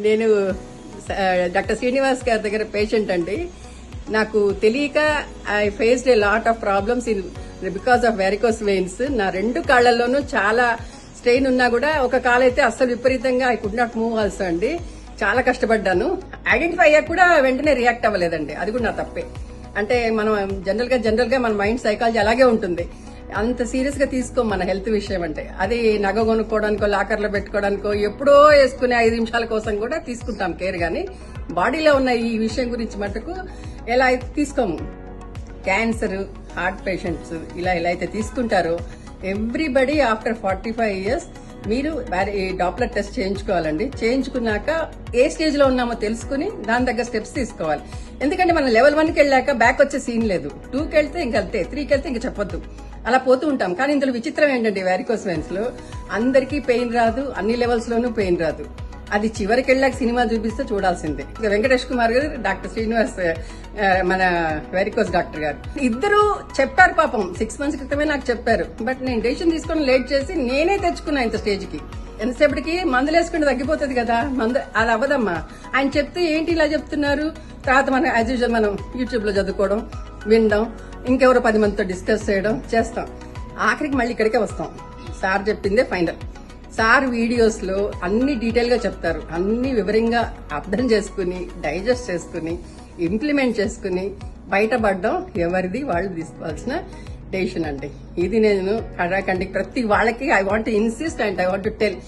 నేను డాక్టర్ శ్రీనివాస్ గారి దగ్గర పేషెంట్ అండి. నాకు తెలియక I faced a lot of problems in because of varicose veins. నా రెండు కాళ్లలోనూ చాలా స్ట్రెయిన్ ఉన్నా కూడా ఒక కాలైతే అస్సలు విపరీతంగా I could not move also అండి. చాలా కష్టపడ్డాను. ఐడెంటిఫై అయ్యాక కూడా వెంటనే రియాక్ట్ అవ్వలేదండి. అది కూడా నా తప్పే. అంటే మనం జనరల్ గా మన మైండ్ సైకాలజీ అలాగే ఉంటుంది. అంత సీరియస్ గా తీసుకోం మన హెల్త్ విషయం అంటే. అది నగ కొనుక్కోవడానికో లాకర్లో పెట్టుకోవడానికో ఎప్పుడో వేసుకునే 5 నిమిషాల కోసం కూడా తీసుకుంటాం కేర్. గానీ బాడీలో ఉన్న ఈ విషయం గురించి మటుకు ఎలా అయితే తీసుకోము. క్యాన్సర్, హార్ట్ పేషెంట్స్ ఇలా అయితే తీసుకుంటారో ఎవ్రీబడి ఆఫ్టర్ 45 ఇయర్స్ మీరు డాప్లర్ టెస్ట్ చేయించుకోవాలండి. చేయించుకున్నాక ఏ స్టేజ్ లో ఉన్నామో తెలుసుకుని దాని దగ్గర స్టెప్స్ తీసుకోవాలి. ఎందుకంటే మనం లెవెల్ 1కి వెళ్ళాక బ్యాక్ వచ్చే సీన్ లేదు. 2కి వెళ్తే ఇంక అంతే, 3కి వెళ్తే ఇంక చెప్పొద్దు. అలా పోతూ ఉంటాం. కానీ ఇందులో విచిత్రం ఏంటంటే వెరికోస్ వెయిన్స్ లో అందరికీ పెయిన్ రాదు, అన్ని లెవెల్స్ లోనూ పెయిన్ రాదు. అది చివరికి వెళ్ళాక సినిమా చూపిస్తే చూడాల్సిందే. వెంకటేష్ కుమార్ గారు, డాక్టర్ శ్రీనివాస్ మన వెరికోస్ డాక్టర్ గారు ఇద్దరు చెప్పారు. పాపం 6 months క్రితమే నాకు చెప్పారు. బట్ నేను డెసిషన్ తీసుకొని లేట్ చేసి నేనే తెచ్చుకున్నా ఇంత స్టేజ్ కి. ఎంతసేపటికి మందులు వేసుకుంటే తగ్గిపోతుంది కదా, అది అవ్వదమ్మా. ఆయన చెప్తే ఏంటి ఇలా చెప్తున్నారు. తర్వాత మనం యాజ్ యూజువల్ మనం యూట్యూబ్ లో చదువుకోవడం, వినడం, ఇంకెవరో 10 మందితో డిస్కస్ చేయడం చేస్తాం. ఆఖరికి మళ్ళీ ఇక్కడికే వస్తాం. సార్ చెప్పిందే ఫైనల్. సార్ వీడియోస్ లో అన్ని డీటెయిల్ గా చెప్తారు. అన్ని వివరంగా అర్థం చేసుకుని, డైజెస్ట్ చేసుకుని, ఇంప్లిమెంట్ చేసుకుని బయటపడడం ఎవరిది వాళ్ళు తీసుకోవాల్సిన డెసిషన్ అండి. ఇది నేను కడాకండి ప్రతి వాళ్ళకి I want insist and I want tell.